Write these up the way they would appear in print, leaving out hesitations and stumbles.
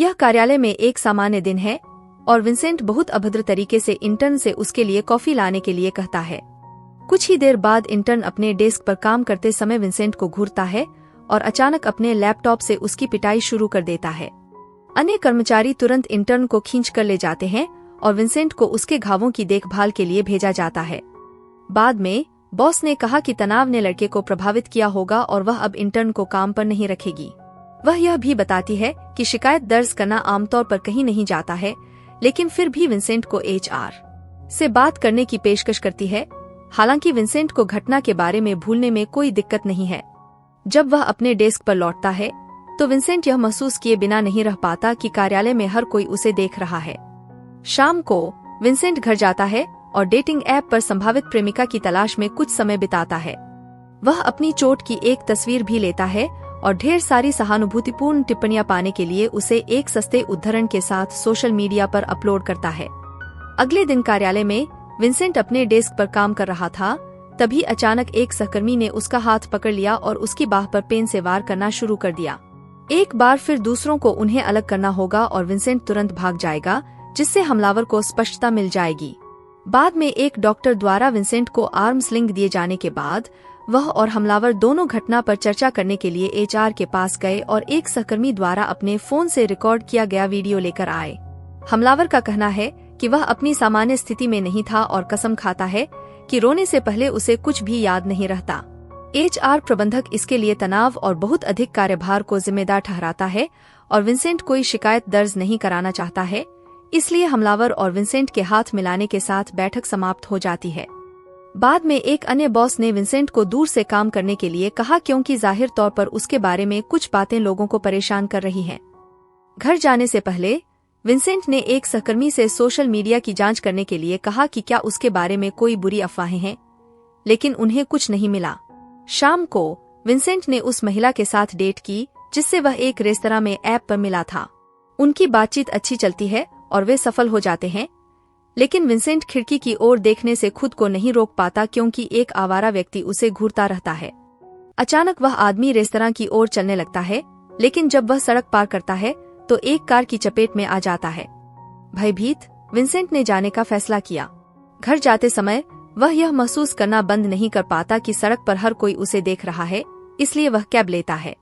यह कार्यालय में एक सामान्य दिन है और विंसेंट बहुत अभद्र तरीके से इंटर्न से उसके लिए कॉफी लाने के लिए कहता है। कुछ ही देर बाद इंटर्न अपने डेस्क पर काम करते समय विंसेंट को घूरता है और अचानक अपने लैपटॉप से उसकी पिटाई शुरू कर देता है। अन्य कर्मचारी तुरंत इंटर्न को खींच कर ले जाते हैं और विंसेंट को उसके घावों की देखभाल के लिए भेजा जाता है। बाद में बॉस ने कहा कि तनाव ने लड़के को प्रभावित किया होगा और वह अब इंटर्न को काम पर नहीं रखेगी। वह यह भी बताती है कि शिकायत दर्ज करना आमतौर पर कहीं नहीं जाता है, लेकिन फिर भी विंसेंट को एचआर से बात करने की पेशकश करती है। हालांकि विंसेंट को घटना के बारे में भूलने में कोई दिक्कत नहीं है। जब वह अपने डेस्क पर लौटता है तो विंसेंट यह महसूस किए बिना नहीं रह पाता कि कार्यालय में हर कोई उसे देख रहा है। शाम को विंसेंट घर जाता है और डेटिंग ऐप पर संभावित प्रेमिका की तलाश में कुछ समय बिताता है। वह अपनी चोट की एक तस्वीर भी लेता है और ढेर सारी सहानुभूतिपूर्ण टिप्पणियां पाने के लिए उसे एक सस्ते उद्धरण के साथ सोशल मीडिया पर अपलोड करता है। अगले दिन कार्यालय में विंसेंट अपने डेस्क पर काम कर रहा था, तभी अचानक एक सहकर्मी ने उसका हाथ पकड़ लिया और उसकी बाह पर पेन से वार करना शुरू कर दिया। एक बार फिर दूसरों को उन्हें अलग करना होगा और विंसेंट तुरंत भाग जाएगा, जिससे हमलावर को स्पष्टता मिल जाएगी। बाद में एक डॉक्टर द्वारा विंसेंट को आर्म स्लिंग दिए जाने के बाद वह और हमलावर दोनों घटना पर चर्चा करने के लिए एचआर के पास गए और एक सहकर्मी द्वारा अपने फोन से रिकॉर्ड किया गया वीडियो लेकर आए। हमलावर का कहना है कि वह अपनी सामान्य स्थिति में नहीं था और कसम खाता है कि रोने से पहले उसे कुछ भी याद नहीं रहता। एचआर प्रबंधक इसके लिए तनाव और बहुत अधिक कार्यभार को जिम्मेदार ठहराता है और विंसेंट कोई शिकायत दर्ज नहीं कराना चाहता है, इसलिए हमलावर और विंसेंट के हाथ मिलाने के साथ बैठक समाप्त हो जाती है। बाद में एक अन्य बॉस ने विंसेंट को दूर से काम करने के लिए कहा क्योंकि जाहिर तौर पर उसके बारे में कुछ बातें लोगों को परेशान कर रही हैं। घर जाने से पहले विंसेंट ने एक सहकर्मी से सोशल मीडिया की जांच करने के लिए कहा कि क्या उसके बारे में कोई बुरी अफवाहें हैं, लेकिन उन्हें कुछ नहीं मिला। शाम को विंसेंट ने उस महिला के साथ डेट की जिससे वह एक रेस्तरां में ऐप पर मिला था। उनकी बातचीत अच्छी चलती है और वे सफल हो जाते हैं, लेकिन विंसेंट खिड़की की ओर देखने से खुद को नहीं रोक पाता क्योंकि एक आवारा व्यक्ति उसे घूरता रहता है। अचानक वह आदमी रेस्तरां की ओर चलने लगता है, लेकिन जब वह सड़क पार करता है तो एक कार की चपेट में आ जाता है। भयभीत विंसेंट ने जाने का फैसला किया। घर जाते समय वह यह महसूस करना बंद नहीं कर पाता कि सड़क पर हर कोई उसे देख रहा है, इसलिए वह कैब लेता है।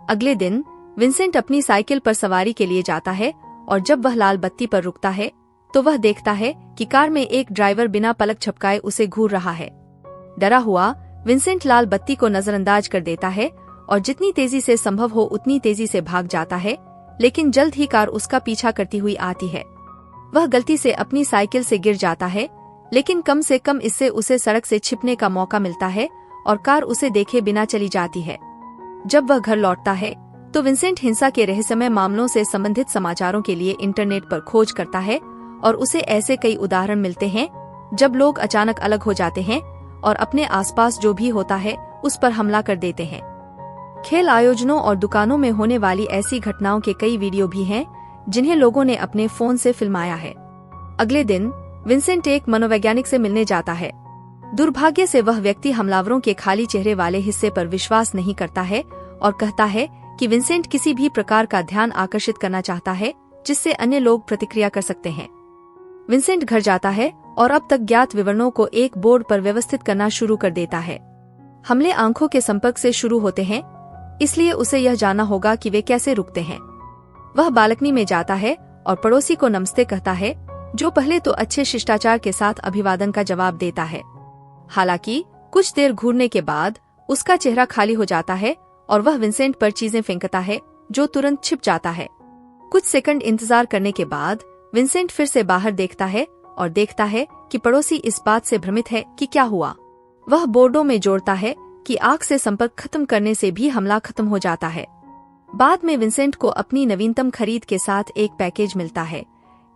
अगले दिन विंसेंट अपनी साइकिल पर सवारी के लिए जाता है और जब वह लाल बत्ती पर रुकता है तो वह देखता है कि कार में एक ड्राइवर बिना पलक झपकाए उसे घूर रहा है। डरा हुआ विंसेंट लाल बत्ती को नजरअंदाज कर देता है और जितनी तेजी से संभव हो उतनी तेजी से भाग जाता है, लेकिन जल्द ही कार उसका पीछा करती हुई आती है। वह गलती से अपनी साइकिल से गिर जाता है, लेकिन कम से कम इससे उसे सड़क से छिपने का मौका मिलता है और कार उसे देखे बिना चली जाती है। जब वह घर लौटता है तो विंसेंट हिंसा के रहस्यमय मामलों से संबंधित समाचारों के लिए इंटरनेट पर खोज करता है और उसे ऐसे कई उदाहरण मिलते हैं जब लोग अचानक अलग हो जाते हैं और अपने आसपास जो भी होता है उस पर हमला कर देते हैं। खेल आयोजनों और दुकानों में होने वाली ऐसी घटनाओं के कई वीडियो भी हैं जिन्हें लोगों ने अपने फोन से फिल्माया है। अगले दिन विंसेंट एक मनोवैज्ञानिक से मिलने जाता है। दुर्भाग्य से वह व्यक्ति हमलावरों के खाली चेहरे वाले हिस्से पर विश्वास नहीं करता है और कहता है कि विंसेंट किसी भी प्रकार का ध्यान आकर्षित करना चाहता है जिससे अन्य लोग प्रतिक्रिया कर सकते हैं। विंसेंट घर जाता है और अब तक ज्ञात विवरणों को एक बोर्ड पर व्यवस्थित करना शुरू कर देता है। हमले आंखों के संपर्क से शुरू होते हैं, इसलिए उसे यह जानना होगा कि वे कैसे रुकते हैं। वह बालकनी में जाता है और पड़ोसी को नमस्ते कहता है, जो पहले तो अच्छे शिष्टाचार के साथ अभिवादन का जवाब देता है। हालांकि कुछ देर घूरने के बाद उसका चेहरा खाली हो जाता है और वह विंसेंट पर चीजें फेंकता है, जो तुरंत छिप जाता है। कुछ सेकंड इंतजार करने के बाद विंसेंट फिर से बाहर देखता है और देखता है कि पड़ोसी इस बात से भ्रमित है कि क्या हुआ। वह बोर्डों में जोड़ता है कि आंख से संपर्क खत्म करने से भी हमला खत्म हो जाता है। बाद में विंसेंट को अपनी नवीनतम खरीद के साथ एक पैकेज मिलता है,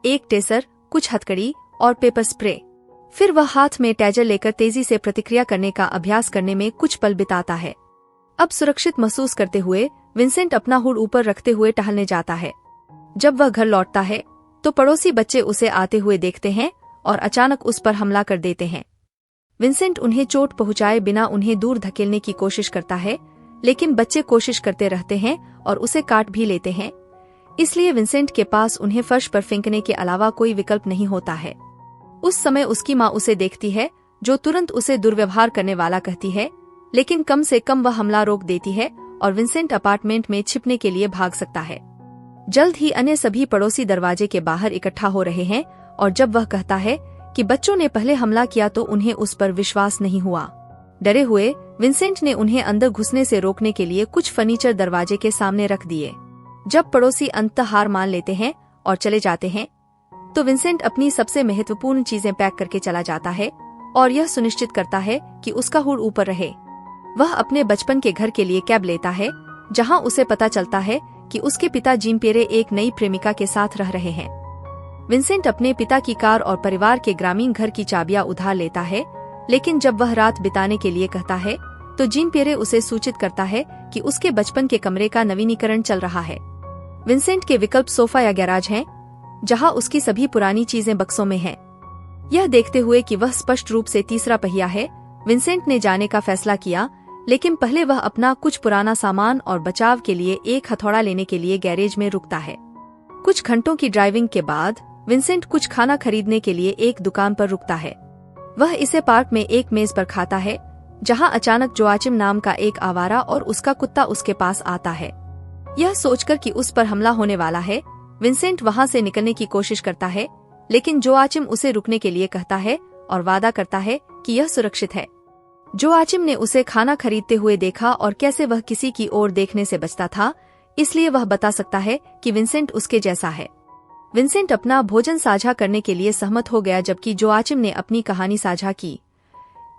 एक टेसर, कुछ हथकड़ी और पेपर स्प्रे। फिर वह हाथ में टैजर लेकर तेजी से प्रतिक्रिया करने का अभ्यास करने में कुछ पल बिताता है। अब सुरक्षित महसूस करते हुए विंसेंट अपना हुड ऊपर रखते हुए टहलने जाता है। जब वह घर लौटता है तो पड़ोसी बच्चे उसे आते हुए देखते हैं और अचानक उस पर हमला कर देते हैं। विंसेंट उन्हें चोट पहुंचाए बिना उन्हें दूर धकेलने की कोशिश करता है, लेकिन बच्चे कोशिश करते रहते हैं और उसे काट भी लेते हैं। इसलिए विंसेंट के पास उन्हें फर्श पर फेंकने के अलावा कोई विकल्प नहीं होता है। उस समय उसकी माँ उसे देखती है, जो तुरंत उसे दुर्व्यवहार करने वाला कहती है, लेकिन कम से कम वह हमला रोक देती है और विंसेंट अपार्टमेंट में छिपने के लिए भाग सकता है। जल्द ही अन्य सभी पड़ोसी दरवाजे के बाहर इकट्ठा हो रहे हैं और जब वह कहता है कि बच्चों ने पहले हमला किया तो उन्हें उस पर विश्वास नहीं हुआ। डरे हुए विंसेंट ने उन्हें अंदर घुसने से रोकने के लिए कुछ फर्नीचर दरवाजे के सामने रख दिए। जब पड़ोसी अंततः हार मान लेते हैं और चले जाते हैं तो विंसेंट अपनी सबसे महत्वपूर्ण चीजें पैक करके चला जाता है और यह सुनिश्चित करता है कि उसका हुड ऊपर रहे। वह अपने बचपन के घर के लिए कैब लेता है, जहां उसे पता चलता है कि उसके पिता जिम पेरे एक नई प्रेमिका के साथ रह रहे हैं। विंसेंट अपने पिता की कार और परिवार के ग्रामीण घर की चाबियां उधार लेता है, लेकिन जब वह रात बिताने के लिए कहता है तो जिम पेरे उसे सूचित करता है कि उसके बचपन के कमरे का नवीनीकरण चल रहा है। विंसेंट के विकल्प सोफा या गैराज हैं, जहां उसकी सभी पुरानी चीजें बक्सों में हैं। यह देखते हुए कि वह स्पष्ट रूप से तीसरा पहिया है, विंसेंट ने जाने का फैसला किया, लेकिन पहले वह अपना कुछ पुराना सामान और बचाव के लिए एक हथौड़ा लेने के लिए गैरेज में रुकता है। कुछ घंटों की ड्राइविंग के बाद विंसेंट कुछ खाना खरीदने के लिए एक दुकान पर रुकता है। वह इसे पार्क में एक मेज पर खाता है, जहां अचानक जोआचिम नाम का एक आवारा और उसका कुत्ता उसके पास आता है। यह सोचकर कि उस पर हमला होने वाला है, विंसेंट वहां से निकलने की कोशिश करता है, लेकिन जोआचिम उसे रुकने के लिए कहता है और वादा करता है कि यह सुरक्षित है। जोआचिम ने उसे खाना खरीदते हुए देखा और कैसे वह किसी की ओर देखने से बचता था, इसलिए वह बता सकता है कि विंसेंट उसके जैसा है। विंसेंट अपना भोजन साझा करने के लिए सहमत हो गया, जबकि जोआचिम ने अपनी कहानी साझा की।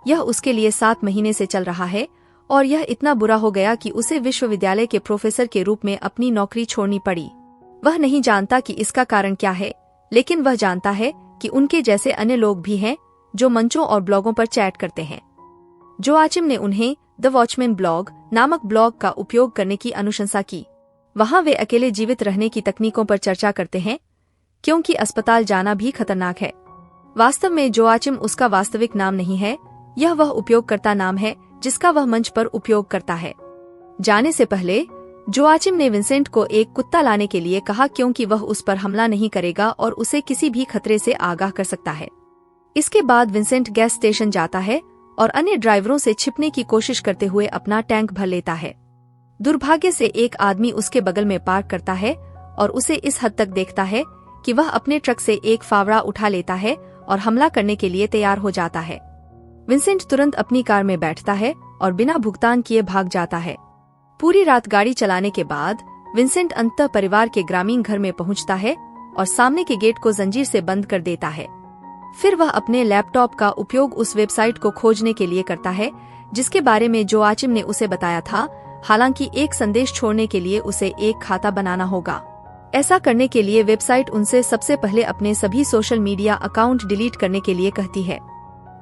यह उसके लिए 7 महीने से चल रहा है और यह इतना बुरा हो गया कि उसे विश्वविद्यालय के प्रोफेसर के रूप में अपनी नौकरी छोड़नी पड़ी। वह नहीं जानता कि इसका कारण क्या है, लेकिन वह जानता है कि उनके जैसे अन्य लोग भी हैं जो मंचों और ब्लॉगों पर चैट करते हैं। जोआचिम ने उन्हें द वॉचमैन ब्लॉग नामक ब्लॉग का उपयोग करने की अनुशंसा की। वहां वे अकेले जीवित रहने की तकनीकों पर चर्चा करते हैं, क्योंकि अस्पताल जाना भी खतरनाक है। वास्तव में जोआचिम उसका वास्तविक नाम नहीं है, यह वह उपयोगकर्ता नाम है जिसका वह मंच पर उपयोग करता है। जाने से पहले जोआचिम ने विंसेंट को एक कुत्ता लाने के लिए कहा, क्योंकि वह उस पर हमला नहीं करेगा और उसे किसी भी खतरे से आगाह कर सकता है। इसके बाद विंसेंट गैस स्टेशन जाता है और अन्य ड्राइवरों से छिपने की कोशिश करते हुए अपना टैंक भर लेता है। दुर्भाग्य से एक आदमी उसके बगल में पार्क करता है और उसे इस हद तक देखता है कि वह अपने ट्रक से एक फावड़ा उठा लेता है और हमला करने के लिए तैयार हो जाता है। विंसेंट तुरंत अपनी कार में बैठता है और बिना भुगतान किए भाग जाता है। पूरी रात गाड़ी चलाने के बाद विंसेंट अंततः परिवार के ग्रामीण घर में पहुंचता है और सामने के गेट को जंजीर से बंद कर देता है। फिर वह अपने लैपटॉप का उपयोग उस वेबसाइट को खोजने के लिए करता है जिसके बारे में जोआचिम ने उसे बताया था। हालांकि एक संदेश छोड़ने के लिए उसे एक खाता बनाना होगा। ऐसा करने के लिए वेबसाइट उनसे सबसे पहले अपने सभी सोशल मीडिया अकाउंट डिलीट करने के लिए कहती है।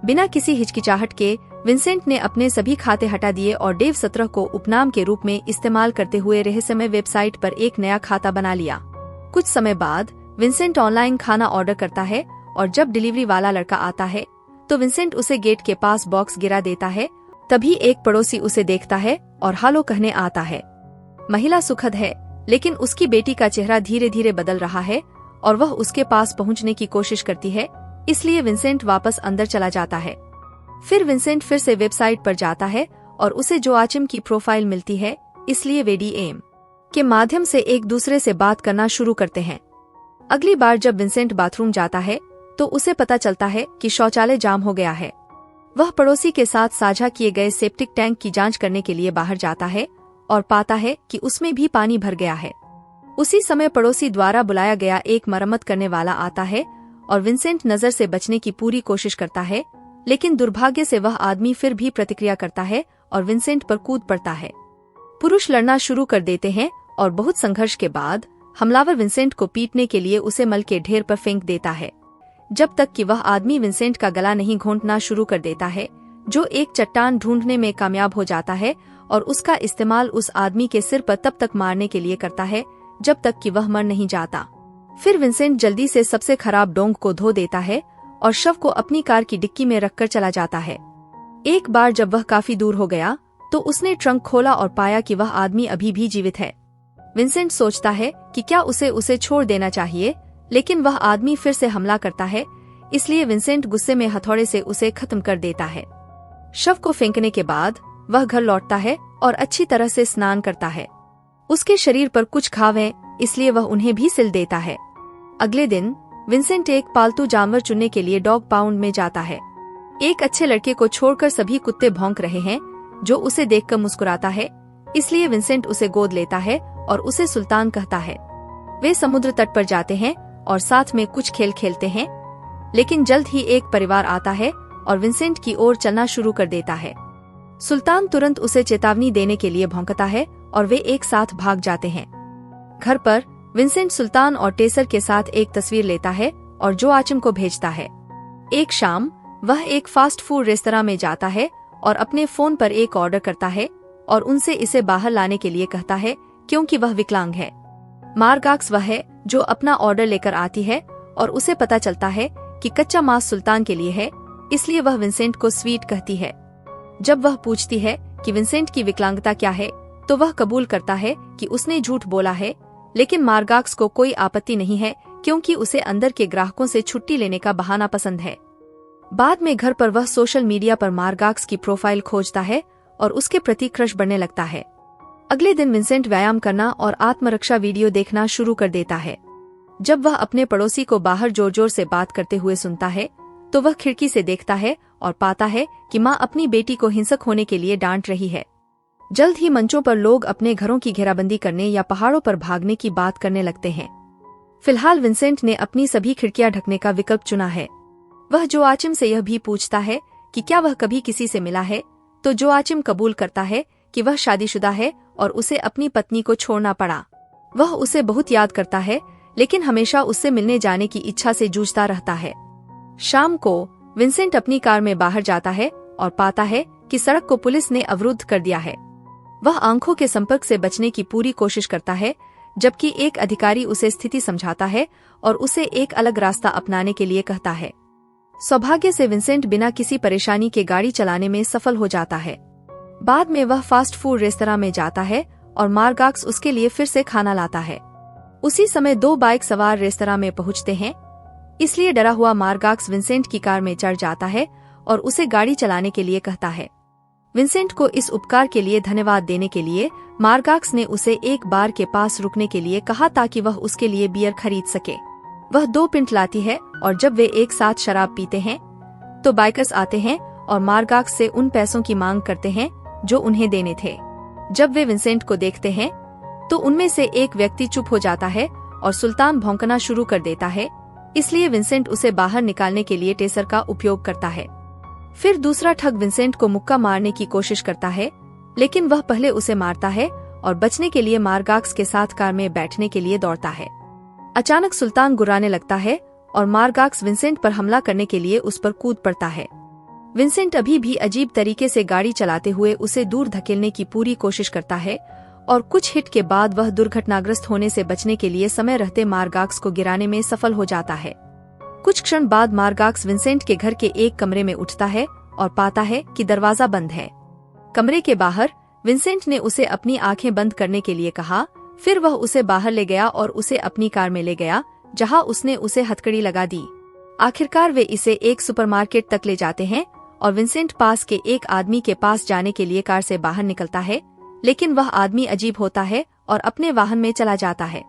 बिना किसी हिचकिचाहट के विंसेंट ने अपने सभी खाते हटा दिए और डेव 17 को उपनाम के रूप में इस्तेमाल करते हुए रहस्यमय वेबसाइट पर एक नया खाता बना लिया। कुछ समय बाद विंसेंट ऑनलाइन खाना ऑर्डर करता है और जब डिलीवरी वाला लड़का आता है तो विंसेंट उसे गेट के पास बॉक्स गिरा देता है। तभी एक पड़ोसी उसे देखता है और हालो कहने आता है। महिला सुखद है, लेकिन उसकी बेटी का चेहरा धीरे धीरे बदल रहा है और वह उसके पास पहुंचने की कोशिश करती है, इसलिए विंसेंट वापस अंदर चला जाता है। फिर विंसेंट फिर से वेबसाइट पर जाता है और उसे जोआचिम की प्रोफाइल मिलती है, इसलिए वे डीएम के माध्यम से एक दूसरे से बात करना शुरू करते हैं। अगली बार जब विंसेंट बाथरूम जाता है तो उसे पता चलता है कि शौचालय जाम हो गया है। वह पड़ोसी के साथ साझा किए गए सेप्टिक टैंक की जांच करने के लिए बाहर जाता है और पाता है कि उसमें भी पानी भर गया है। उसी समय पड़ोसी द्वारा बुलाया गया एक मरम्मत करने वाला आता है और विंसेंट नजर से बचने की पूरी कोशिश करता है, लेकिन दुर्भाग्य से वह आदमी फिर भी प्रतिक्रिया करता है और विंसेंट पर कूद पड़ता है। पुरुष लड़ना शुरू कर देते हैं और बहुत संघर्ष के बाद हमलावर विंसेंट को पीटने के लिए उसे मल के ढेर पर फेंक देता है, जब तक कि वह आदमी विंसेंट का गला नहीं घोंटना शुरू कर देता है, जो एक चट्टान ढूंढने में कामयाब हो जाता है और उसका इस्तेमाल उस आदमी के सिर पर तब तक मारने के लिए करता है जब तक कि वह मर नहीं जाता। फिर विंसेंट जल्दी से सबसे खराब डोंग को धो देता है और शव को अपनी कार की डिक्की में रखकर चला जाता है। एक बार जब वह काफी दूर हो गया तो उसने ट्रंक खोला और पाया कि वह आदमी अभी भी जीवित है। विंसेंट सोचता है कि क्या उसे छोड़ देना चाहिए, लेकिन वह आदमी फिर से हमला करता है, इसलिए विंसेंट गुस्से में हथौड़े से उसे खत्म कर देता है। शव को फेंकने के बाद वह घर लौटता है और अच्छी तरह से स्नान करता है। उसके शरीर पर कुछ घाव हैं, इसलिए वह उन्हें भी सिल देता है। अगले दिन विंसेंट एक पालतू जानवर चुनने के लिए डॉग पाउंड में जाता है। एक अच्छे लड़के को छोड़कर सभी कुत्ते भौंक रहे हैं, जो उसे देखकर मुस्कुराता है, इसलिए विंसेंट उसे गोद लेता है और उसे सुल्तान कहता है। वे समुद्र तट पर जाते हैं और साथ में कुछ खेल खेलते हैं, लेकिन जल्द ही एक परिवार आता है और विंसेंट की ओर चलना शुरू कर देता है। सुल्तान तुरंत उसे चेतावनी देने के लिए भौंकता है और वे एक साथ भाग जाते हैं। घर पर विंसेंट सुल्तान और टेसर के साथ एक तस्वीर लेता है और जोआचिम को भेजता है। एक शाम वह एक फास्ट फूड रेस्तरां में जाता है और अपने फोन पर एक ऑर्डर करता है और उनसे इसे बाहर लाने के लिए कहता है, क्योंकि वह विकलांग है। मार्गाक्स वह है जो अपना ऑर्डर लेकर आती है और उसे पता चलता है कि कच्चा मांस सुल्तान के लिए है, इसलिए वह विंसेंट को स्वीट कहती है। जब वह पूछती है कि विंसेंट की विकलांगता क्या है, तो वह कबूल करता है कि उसने झूठ बोला है, लेकिन मार्गाक्स को कोई आपत्ति नहीं है, क्योंकि उसे अंदर के ग्राहकों से छुट्टी लेने का बहाना पसंद है। बाद में घर पर वह सोशल मीडिया पर मार्गाक्स की प्रोफाइल खोजता है और उसके प्रति क्रश बढ़ने लगता है। अगले दिन विंसेंट व्यायाम करना और आत्मरक्षा वीडियो देखना शुरू कर देता है। जब वह अपने पड़ोसी को बाहर जोर जोर से बात करते हुए सुनता है, तो वह खिड़की से देखता है और पाता है कि माँ अपनी बेटी को हिंसक होने के लिए डांट रही है। जल्द ही मंचों पर लोग अपने घरों की घेराबंदी करने या पहाड़ों पर भागने की बात करने लगते हैं। फिलहाल विंसेंट ने अपनी सभी खिड़कियां ढकने का विकल्प चुना है। वह जोआचिम से यह भी पूछता है कि क्या वह कभी किसी से मिला है, तो जोआचिम कबूल करता है कि वह शादीशुदा है और उसे अपनी पत्नी को छोड़ना पड़ा। वह उसे बहुत याद करता है, लेकिन हमेशा उससे मिलने जाने की इच्छा से जूझता रहता है। शाम को विंसेंट अपनी कार में बाहर जाता है और पाता है कि सड़क को पुलिस ने अवरुद्ध कर दिया है। वह आंखों के संपर्क से बचने की पूरी कोशिश करता है, जबकि एक अधिकारी उसे स्थिति समझाता है और उसे एक अलग रास्ता अपनाने के लिए कहता है। सौभाग्य से विंसेंट बिना किसी परेशानी के गाड़ी चलाने में सफल हो जाता है। बाद में वह फास्ट फूड रेस्तरां में जाता है और मार्गाक्स उसके लिए फिर से खाना लाता है। उसी समय 2 बाइक सवार रेस्तरां में पहुंचते हैं, इसलिए डरा हुआ मार्गाक्स विंसेंट की कार में चढ़ जाता है और उसे गाड़ी चलाने के लिए कहता है। विंसेंट को इस उपकार के लिए धन्यवाद देने के लिए मार्गाक्स ने उसे एक बार के पास रुकने के लिए कहा ताकि वह उसके लिए बियर खरीद सके। वह 2 पिंट लाती है और जब वे एक साथ शराब पीते हैं, तो बाइकर्स आते हैं और मार्गाक्स से उन पैसों की मांग करते हैं जो उन्हें देने थे। जब वे विंसेंट को देखते हैं, तो उनमें से एक व्यक्ति चुप हो जाता है और सुल्तान भौंकना शुरू कर देता है, इसलिए विंसेंट उसे बाहर निकालने के लिए टेसर का उपयोग करता है। फिर दूसरा ठग विंसेंट को मुक्का मारने की कोशिश करता है, लेकिन वह पहले उसे मारता है और बचने के लिए मार्गाक्स के साथ कार में बैठने के लिए दौड़ता है। अचानक सुल्तान गुर्राने लगता है और मार्गाक्स विंसेंट पर हमला करने के लिए उस पर कूद पड़ता है। विंसेंट अभी भी अजीब तरीके से गाड़ी चलाते हुए उसे दूर धकेलने की पूरी कोशिश करता है और कुछ हिट के बाद वह दुर्घटनाग्रस्त होने से बचने के लिए समय रहते मार्गाक्स को गिराने में सफल हो जाता है। कुछ क्षण बाद मार्गाक्स विंसेंट के घर के एक कमरे में उठता है और पाता है कि दरवाजा बंद है। कमरे के बाहर विंसेंट ने उसे अपनी आंखें बंद करने के लिए कहा। फिर वह उसे बाहर ले गया और उसे अपनी कार में ले गया, जहां उसने उसे हथकड़ी लगा दी। आखिरकार वे इसे एक सुपरमार्केट तक ले जाते हैं और विंसेंट पास के एक आदमी के पास जाने के लिए कार से बाहर निकलता है, लेकिन वह आदमी अजीब होता है और अपने वाहन में चला जाता है।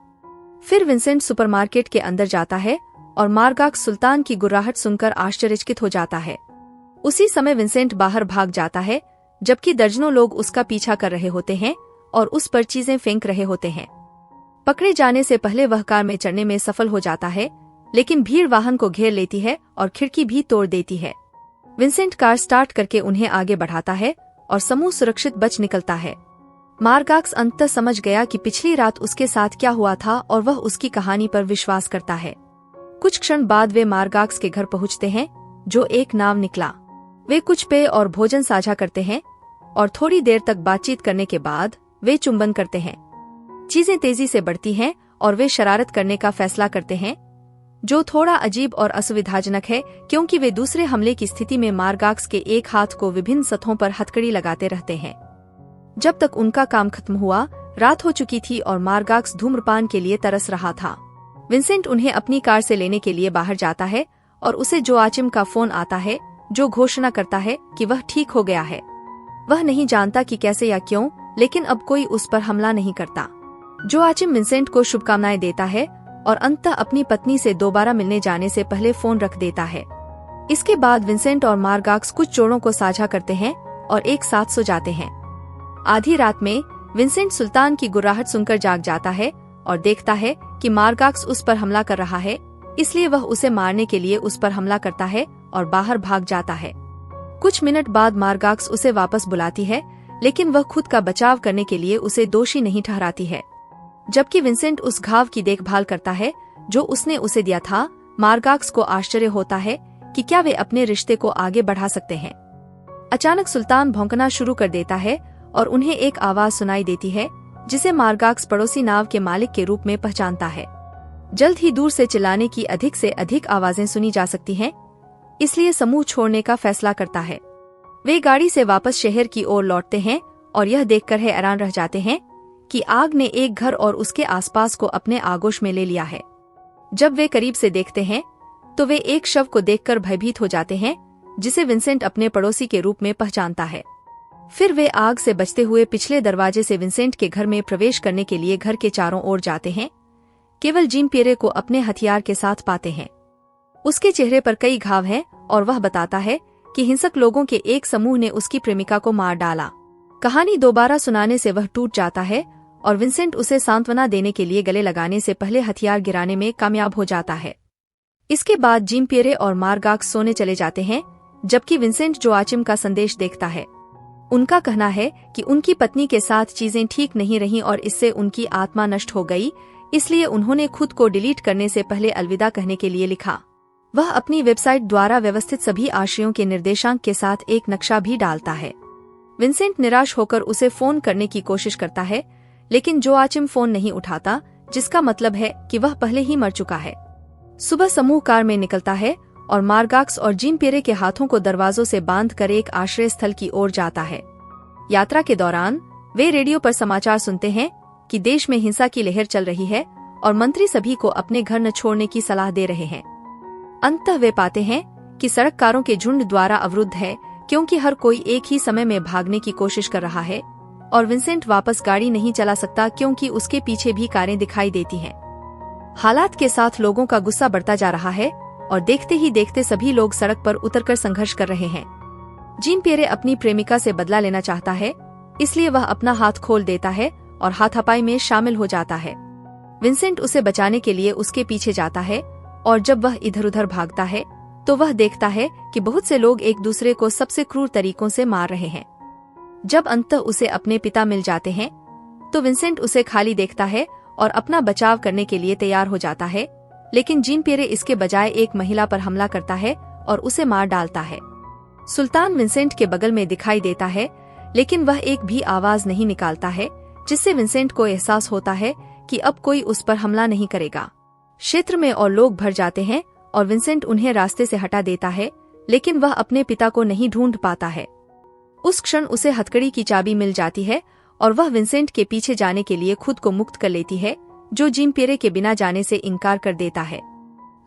फिर विंसेंट सुपरमार्केट के अंदर जाता है और मार्गाक्स सुल्तान की गुर्राहट सुनकर आश्चर्यचकित हो जाता है। उसी समय विंसेंट बाहर भाग जाता है, जबकि दर्जनों लोग उसका पीछा कर रहे होते हैं और उस पर चीजें फेंक रहे होते हैं। पकड़े जाने से पहले वह कार में चढ़ने में सफल हो जाता है, लेकिन भीड़ वाहन को घेर लेती है और खिड़की भी तोड़ देती है। विंसेंट कार स्टार्ट करके उन्हें आगे बढ़ाता है और समूह सुरक्षित बच निकलता है। मार्गाक्स अंततः समझ गया कि पिछली रात उसके साथ क्या हुआ था और वह उसकी कहानी पर विश्वास करता है। कुछ क्षण बाद वे मार्गाक्स के घर पहुंचते हैं, जो एक नाव निकला। वे कुछ पेय और भोजन साझा करते हैं और थोड़ी देर तक बातचीत करने के बाद वे चुंबन करते हैं। चीजें तेजी से बढ़ती हैं और वे शरारत करने का फैसला करते हैं, जो थोड़ा अजीब और असुविधाजनक है, क्योंकि वे दूसरे हमले की स्थिति में मार्गाक्स के एक हाथ को विभिन्न सतहों पर हथकड़ी लगाते रहते हैं। जब तक उनका काम खत्म हुआ, रात हो चुकी थी और मार्गाक्स धूम्रपान के लिए तरस रहा था। विंसेंट उन्हें अपनी कार से लेने के लिए बाहर जाता है और उसे जोआचिम का फोन आता है, जो घोषणा करता है कि वह ठीक हो गया है। वह नहीं जानता कि कैसे या क्यों, लेकिन अब कोई उस पर हमला नहीं करता। जोआचिम विंसेंट को शुभकामनाएं देता है और अंततः अपनी पत्नी से दोबारा मिलने जाने से पहले फोन रख देता है। इसके बाद विंसेंट और मार्गाक्स कुछ चोरों को साझा करते हैं और एक साथ सो जाते हैं। आधी रात में विंसेंट सुल्तान की गुर्राहट सुनकर जाग जाता है और देखता है कि मार्गाक्स उस पर हमला कर रहा है, इसलिए वह उसे मारने के लिए उस पर हमला करता है और बाहर भाग जाता है। कुछ मिनट बाद मार्गाक्स उसे वापस बुलाती है, लेकिन वह खुद का बचाव करने के लिए उसे दोषी नहीं ठहराती है। जबकि विंसेंट उस घाव की देखभाल करता है जो उसने उसे दिया था। मार्गाक्स को आश्चर्य होता है कि क्या वे अपने रिश्ते को आगे बढ़ा सकते हैं। अचानक सुल्तान भौंकना शुरू कर देता है और उन्हें एक आवाज सुनाई देती है, जिसे मार्गाक्स पड़ोसी नाव के मालिक के रूप में पहचानता है। जल्द ही दूर से चिल्लाने की अधिक से अधिक आवाजें सुनी जा सकती हैं, इसलिए समूह छोड़ने का फैसला करता है। वे गाड़ी से वापस शहर की ओर लौटते हैं और यह देखकर हैरान रह जाते हैं कि आग ने एक घर और उसके आसपास को अपने आगोश में ले लिया है। जब वे करीब से देखते हैं तो वे एक शव को देखकर भयभीत हो जाते हैं, जिसे विंसेंट अपने पड़ोसी के रूप में पहचानता है। फिर वे आग से बचते हुए पिछले दरवाजे से विंसेंट के घर में प्रवेश करने के लिए घर के चारों ओर जाते हैं। केवल जीन पियरे को अपने हथियार के साथ पाते हैं। उसके चेहरे पर कई घाव हैं और वह बताता है कि हिंसक लोगों के एक समूह ने उसकी प्रेमिका को मार डाला। कहानी दोबारा सुनाने से वह टूट जाता है और विंसेंट उसे सांत्वना देने के लिए गले लगाने से पहले हथियार गिराने में कामयाब हो जाता है। इसके बाद जीन पियरे और मार्गाक्स सोने चले जाते हैं, जबकि विंसेंट जोआचिम का संदेश देखता है। उनका कहना है कि उनकी पत्नी के साथ चीजें ठीक नहीं रहीं और इससे उनकी आत्मा नष्ट हो गई, इसलिए उन्होंने खुद को डिलीट करने से पहले अलविदा कहने के लिए लिखा। वह अपनी वेबसाइट द्वारा व्यवस्थित सभी आशयों के निर्देशांक के साथ एक नक्शा भी डालता है। विंसेंट निराश होकर उसे फोन करने की कोशिश करता है, लेकिन जोआचिम फोन नहीं उठाता, जिसका मतलब है कि वह पहले ही मर चुका है। सुबह समूह कार में निकलता है और मार्गाक्स और जीन पियरे के हाथों को दरवाजों से बांधकर एक आश्रय स्थल की ओर जाता है। यात्रा के दौरान वे रेडियो पर समाचार सुनते हैं कि देश में हिंसा की लहर चल रही है और मंत्री सभी को अपने घर न छोड़ने की सलाह दे रहे हैं। अंततः वे पाते हैं कि सड़क कारों के झुंड द्वारा अवरुद्ध है, क्योंकि हर कोई एक ही समय में भागने की कोशिश कर रहा है और विंसेंट वापस गाड़ी नहीं चला सकता क्योंकि उसके पीछे भी कारें दिखाई देती हैं। हालात के साथ लोगों का गुस्सा बढ़ता जा रहा है और देखते ही देखते सभी लोग सड़क पर उतरकर संघर्ष कर रहे हैं। जीन पियरे अपनी प्रेमिका से बदला लेना चाहता है, इसलिए वह अपना हाथ खोल देता है और हाथापाई में शामिल हो जाता है। विंसेंट उसे बचाने के लिए उसके पीछे जाता है और जब वह इधर उधर भागता है तो वह देखता है कि बहुत से लोग एक दूसरे को सबसे क्रूर तरीकों से मार रहे हैं। जब अंततः उसे अपने पिता मिल जाते हैं तो विंसेंट उसे खाली देखता है और अपना बचाव करने के लिए तैयार हो जाता है, लेकिन जीन पियरे इसके बजाय एक महिला पर हमला करता है और उसे मार डालता है। सुल्तान विंसेंट के बगल में दिखाई देता है, लेकिन वह एक भी आवाज नहीं निकालता है, जिससे विंसेंट को एहसास होता है कि अब कोई उस पर हमला नहीं करेगा। क्षेत्र में और लोग भर जाते हैं और विंसेंट उन्हें रास्ते से हटा देता है, लेकिन वह अपने पिता को नहीं ढूंढ पाता है। उस क्षण उसे हथकड़ी की चाबी मिल जाती है और वह विंसेंट के पीछे जाने के लिए खुद को मुक्त कर लेती है, जो जीन पियरे के बिना जाने से इनकार कर देता है।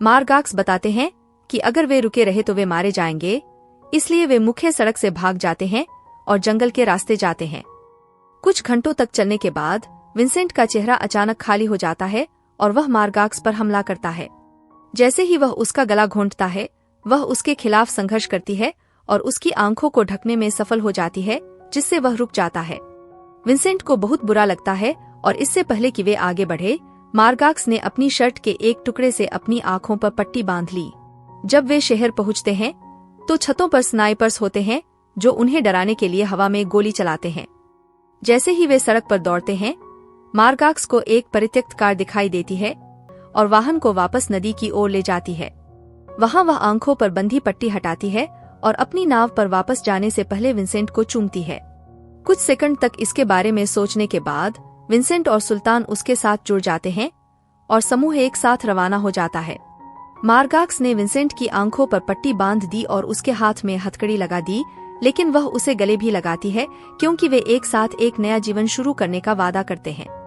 मार्गाक्स बताते हैं कि अगर वे रुके रहे तो वे मारे जाएंगे, इसलिए वे मुख्य सड़क से भाग जाते हैं और जंगल के रास्ते जाते हैं। कुछ घंटों तक चलने के बाद विंसेंट का चेहरा अचानक खाली हो जाता है और वह मार्गाक्स पर हमला करता है। जैसे ही वह उसका गला घोंटता है, वह उसके खिलाफ संघर्ष करती है और उसकी आंखों को ढकने में सफल हो जाती है, जिससे वह रुक जाता है। विंसेंट को बहुत बुरा लगता है और इससे पहले कि वे आगे बढ़े, मार्गाक्स ने अपनी शर्ट के एक टुकड़े से अपनी आंखों पर पट्टी बांध ली। जब वे शहर पहुंचते हैं तो छतों पर स्नाइपर्स होते हैं जो उन्हें डराने के लिए हवा में गोली चलाते हैं। जैसे ही वे सड़क पर दौड़ते हैं, मार्गाक्स को एक परित्यक्त कार दिखाई देती है और वाहन को वापस नदी की ओर ले जाती है। वहां वह आंखों पर बंधी पट्टी हटाती है और अपनी नाव पर वापस जाने से पहले विंसेंट को चूमती है। कुछ सेकंड तक इसके बारे में सोचने के बाद विंसेंट और सुल्तान उसके साथ जुड़ जाते हैं और समूह एक साथ रवाना हो जाता है। मार्गाक्स ने विंसेंट की आंखों पर पट्टी बांध दी और उसके हाथ में हथकड़ी लगा दी, लेकिन वह उसे गले भी लगाती है क्योंकि वे एक साथ एक नया जीवन शुरू करने का वादा करते हैं।